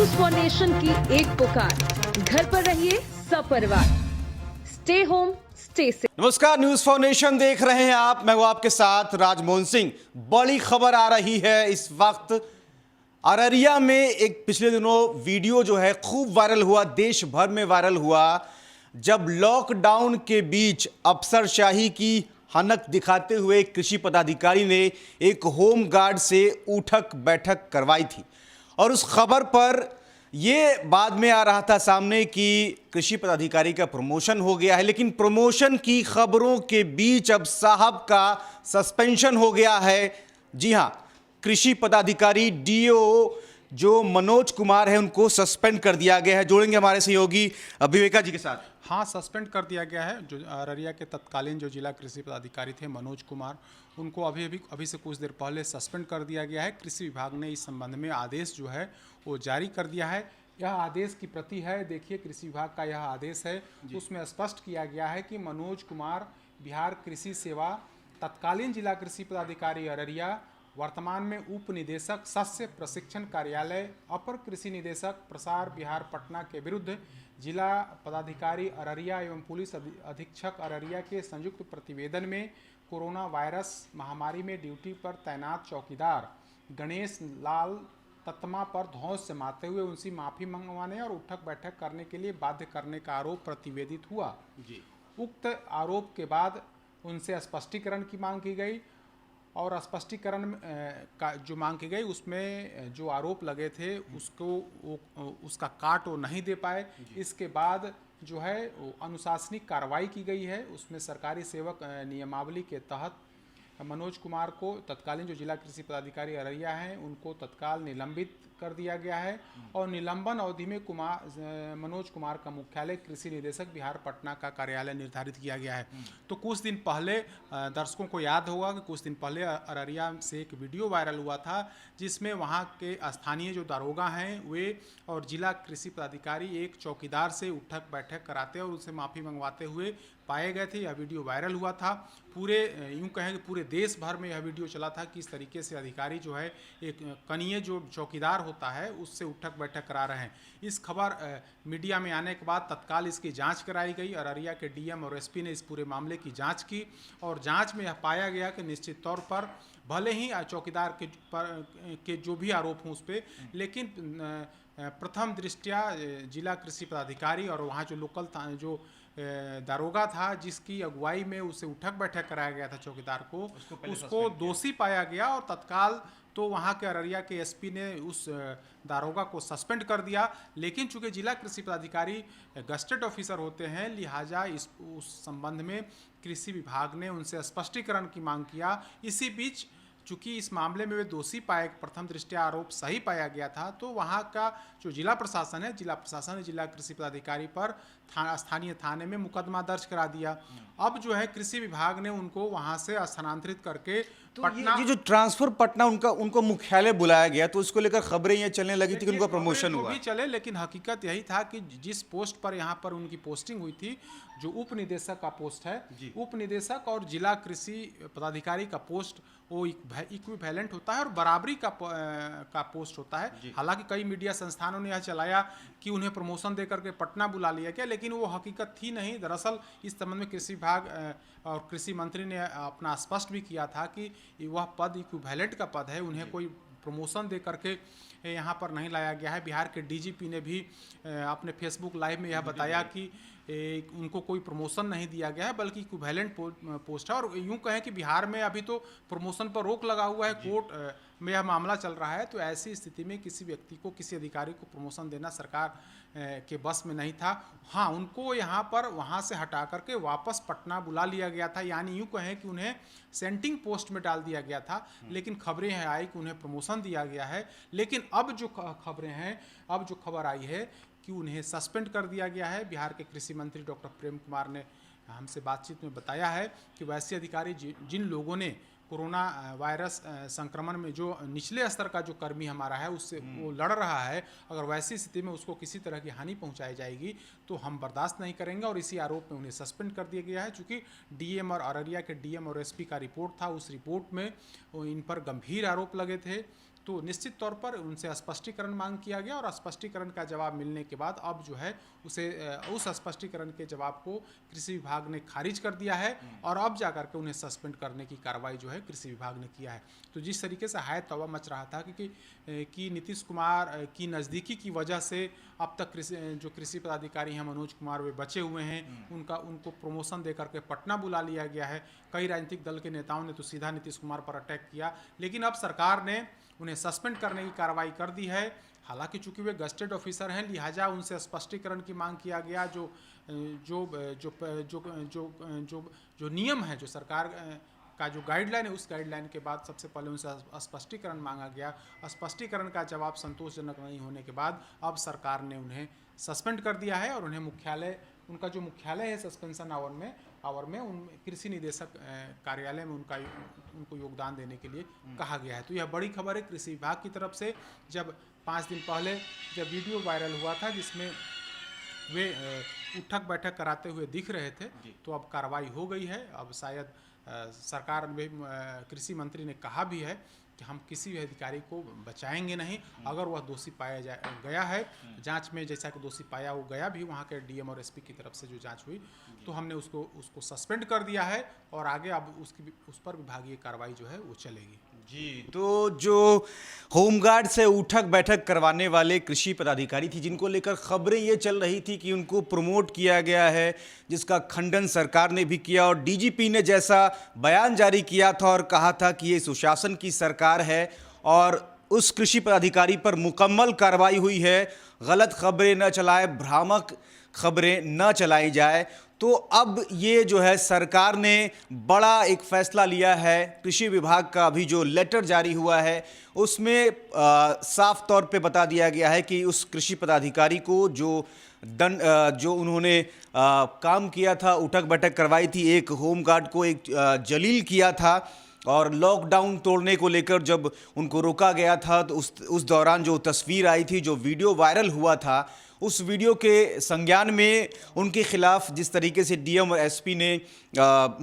News for nation की एक पुकार, घर पर रहिए सपरिवार, स्टे होम स्टे सेफ। नमस्कार, न्यूज फॉर नेशन देख रहे हैं आप। मैं हूं आपके साथ राजमोहन सिंह। बड़ी खबर आ रही है इस वक्त। अररिया में एक पिछले दिनों वीडियो जो है खूब वायरल हुआ, देश भर में वायरल हुआ, जब लॉकडाउन के बीच अफसरशाही की हनक दिखाते हुए कृषि पदाधिकारी ने एक होम गार्ड से उठक बैठक करवाई थी। और उस खबर पर यह बाद में आ रहा था सामने कि कृषि पदाधिकारी का प्रमोशन हो गया है, लेकिन प्रमोशन की खबरों के बीच अब साहब का सस्पेंशन हो गया है। जी हां, कृषि पदाधिकारी डीओ जो मनोज कुमार है उनको सस्पेंड कर दिया गया है। जोड़ेंगे हमारे सहयोगी विवेका जी के साथ। हाँ, सस्पेंड कर दिया गया है। जो अररिया के तत्कालीन जो जिला कृषि पदाधिकारी थे मनोज कुमार, उनको अभी से कुछ देर पहले सस्पेंड कर दिया गया है। कृषि विभाग ने इस संबंध में आदेश जो है वो जारी कर दिया है। यह आदेश की प्रति है, देखिए कृषि विभाग का यह आदेश है। उसमें स्पष्ट किया गया है कि मनोज कुमार बिहार कृषि सेवा तत्कालीन जिला कृषि पदाधिकारी अररिया, वर्तमान में उप निदेशक शस्य प्रशिक्षण कार्यालय अपर कृषि निदेशक प्रसार बिहार पटना के विरुद्ध जिला पदाधिकारी अररिया एवं पुलिस अधीक्षक अररिया के संयुक्त प्रतिवेदन में कोरोना वायरस महामारी में ड्यूटी पर तैनात चौकीदार गणेश लाल तत्मा पर धौंस से मारते हुए उनसे माफी मंगवाने और उठक बैठक करने के लिए बाध्य करने का आरोप प्रतिवेदित हुआ। उक्त आरोप के बाद उनसे स्पष्टीकरण की मांग की गई और स्पष्टीकरण का जो मांग की गई उसमें जो आरोप लगे थे उसका काट वो नहीं दे पाए। इसके बाद जो है अनुशासनिक कार्रवाई की गई है। उसमें सरकारी सेवक नियमावली के तहत मनोज कुमार को तत्कालीन जो जिला कृषि पदाधिकारी अररिया हैं उनको तत्काल निलंबित कर दिया गया है और निलंबन अवधि में मनोज कुमार का मुख्यालय कृषि निदेशक बिहार पटना का कार्यालय निर्धारित किया गया है। तो कुछ दिन पहले दर्शकों को याद होगा कि कुछ दिन पहले अररिया से एक वीडियो वायरल हुआ था जिसमें वहां के स्थानीय जो दारोगा हैं वे और जिला कृषि पदाधिकारी एक चौकीदार से उठक बैठक कराते और उनसे माफ़ी मंगवाते हुए पाए गए थे। यह वीडियो वायरल हुआ था। पूरे यूँ कहें कि पूरे देश भर में यह वीडियो चला था कि इस तरीके से अधिकारी जो है एक कनीय जो चौकीदार होता है उससे उठक बैठक करा रहे हैं। इस खबर मीडिया में आने के बाद तत्काल इसकी जांच कराई गई। अररिया के डीएम और एसपी ने इस पूरे मामले की जांच की और जांच में यह पाया गया कि निश्चित तौर पर भले ही चौकीदार के जो भी आरोप हों उस पर, लेकिन प्रथम दृष्टया जिला कृषि पदाधिकारी और वहाँ जो लोकल जो दारोगा था जिसकी अगुवाई में उसे उठक बैठक कराया गया था चौकीदार को, उसको दोषी पाया गया और तत्काल तो वहाँ के अररिया के एसपी ने उस दारोगा को सस्पेंड कर दिया। लेकिन चूंकि जिला कृषि पदाधिकारी गस्टेड ऑफिसर होते हैं, लिहाजा उस संबंध में कृषि विभाग ने उनसे स्पष्टीकरण की मांग किया। इसी बीच चूंकि इस मामले में वे दोषी पाए, प्रथम दृष्टया आरोप सही पाया गया था, तो वहाँ का जो जिला प्रशासन है, जिला प्रशासन ने जिला कृषि पदाधिकारी पर स्थानीय थाने में मुकदमा दर्ज करा दिया। अब जो है कृषि विभाग ने उनको वहाँ से स्थानांतरित करके तो पटना, ये जो ट्रांसफर पटना उनको मुख्यालय बुलाया गया, तो उसको लेकर खबरें ये चलने लगी थी कि उनका प्रमोशन हुआ। भी चले, लेकिन हकीकत यही था कि जिस पोस्ट पर यहाँ पर उनकी पोस्टिंग हुई थी, जो उप निदेशक का पोस्ट है, उप निदेशक और जिला कृषि पदाधिकारी का पोस्ट वो इक्विवेलेंट होता है और बराबरी का पोस्ट होता है। हालांकि कई मीडिया संस्थानों ने यह चलाया कि उन्हें प्रमोशन देकर के पटना बुला लिया गया, लेकिन वो हकीकत थी नहीं। दरअसल इस संबंध में कृषि विभाग और कृषि मंत्री ने अपना स्पष्ट भी किया था कि वह पद इक्विवेलेंट का पद है, उन्हें कोई प्रमोशन दे करके यहाँ पर नहीं लाया गया है। बिहार के डीजीपी ने भी अपने फेसबुक लाइव में यह बताया कि उनको कोई प्रमोशन नहीं दिया गया है, बल्कि इक्विवेलेंट पोस्ट है। और यूं कहें कि बिहार में अभी तो प्रमोशन पर रोक लगा हुआ है, कोर्ट में यह मामला चल रहा है। तो ऐसी स्थिति में किसी व्यक्ति को, किसी अधिकारी को प्रमोशन देना सरकार के बस में नहीं था। हाँ, उनको यहाँ पर वहाँ से हटा करके वापस पटना बुला लिया गया था, यानी यूँ कहें कि उन्हें सेंटिंग पोस्ट में डाल दिया गया था। लेकिन खबरें हैं आई कि उन्हें प्रमोशन दिया गया है। लेकिन अब जो खबरें हैं, अब जो खबर आई है कि उन्हें सस्पेंड कर दिया गया है। बिहार के कृषि मंत्री डॉक्टर प्रेम कुमार ने हमसे बातचीत में बताया है कि वैसे अधिकारी जिन लोगों ने कोरोना वायरस संक्रमण में जो निचले स्तर का जो कर्मी हमारा है उससे वो लड़ रहा है, अगर वैसी स्थिति में उसको किसी तरह की हानि पहुंचाई जाएगी तो हम बर्दाश्त नहीं करेंगे। और इसी आरोप में उन्हें सस्पेंड कर दिया गया है। चूँकि डीएम और अररिया के डीएम और एसपी का रिपोर्ट था, उस रिपोर्ट में इन पर गंभीर आरोप लगे थे तो निश्चित तौर पर उनसे स्पष्टीकरण मांग किया गया और स्पष्टीकरण का जवाब मिलने के बाद अब जो है उस स्पष्टीकरण के जवाब को कृषि विभाग ने खारिज कर दिया है और अब जाकर के उन्हें सस्पेंड करने की कार्रवाई जो है कृषि विभाग ने किया है। तो जिस तरीके से हाय तौबा मच रहा था कि नीतीश कुमार की नज़दीकी की वजह से अब तक जो कृषि पदाधिकारी हैं मनोज कुमार वे बचे हुए हैं, उनको प्रमोशन दे करके पटना बुला लिया गया है। कई राजनीतिक दल के नेताओं ने तो सीधा नीतीश कुमार पर अटैक किया, लेकिन अब सरकार ने उन्हें सस्पेंड करने की कार्रवाई कर दी है। हालांकि चूंकि वे गस्टेड ऑफिसर हैं, लिहाजा उनसे स्पष्टीकरण की मांग किया गया। जो नियम है, जो सरकार का जो गाइडलाइन है, उस गाइडलाइन के बाद सबसे पहले उनसे स्पष्टीकरण मांगा गया। स्पष्टीकरण का जवाब संतोषजनक नहीं होने के बाद अब सरकार ने उन्हें सस्पेंड कर दिया है और उन्हें उनका जो मुख्यालय है सस्पेंशन आवर में उन कृषि निदेशक कार्यालय में उनको योगदान देने के लिए कहा गया है। तो यह बड़ी खबर है कृषि विभाग की तरफ से। जब 5 दिन पहले जब वीडियो वायरल हुआ था जिसमें वे उठक बैठक कराते हुए दिख रहे थे, तो अब कार्रवाई हो गई है। अब शायद सरकार में कृषि मंत्री ने कहा भी है कि हम किसी भी अधिकारी को बचाएंगे नहीं। अगर वह दोषी पाया गया है, जांच में जैसा कि दोषी पाया वो गया भी, वहाँ के डीएम और एसपी की तरफ से जो जांच हुई, तो हमने उसको सस्पेंड कर दिया है और आगे अब उस पर विभागीय कार्रवाई जो है वो चलेगी। जी, तो जो होमगार्ड से उठक बैठक करवाने वाले कृषि पदाधिकारी थी, जिनको लेकर खबरें ये चल रही थी कि उनको प्रमोट किया गया है, जिसका खंडन सरकार ने भी किया और डीजीपी ने जैसा बयान जारी किया था और कहा था कि ये सुशासन की सरकार है और उस कृषि पदाधिकारी पर मुकम्मल कार्रवाई हुई है, गलत खबरें न चलाए, भ्रामक खबरें न चलाई जाए। तो अब ये जो है सरकार ने बड़ा एक फैसला लिया है। कृषि विभाग का अभी जो लेटर जारी हुआ है उसमें साफ तौर पे बता दिया गया है कि उस कृषि पदाधिकारी को जो उन्होंने काम किया था, उठक बैठक करवाई थी, एक होमगार्ड को एक जलील किया था और लॉकडाउन तोड़ने को लेकर जब उनको रोका गया था तो उस दौरान जो तस्वीर आई थी, जो वीडियो वायरल हुआ था, उस वीडियो के संज्ञान में उनके खिलाफ जिस तरीके से डीएम और एसपी ने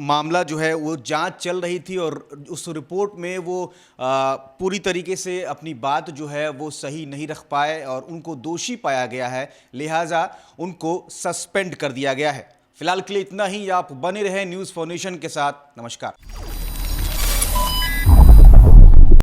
मामला जो है वो जांच चल रही थी और उस रिपोर्ट में वो पूरी तरीके से अपनी बात जो है वो सही नहीं रख पाए और उनको दोषी पाया गया है, लिहाजा उनको सस्पेंड कर दिया गया है। फिलहाल के लिए इतना ही। आप बने रहें न्यूज़ फाउंडेशन के साथ। नमस्कार।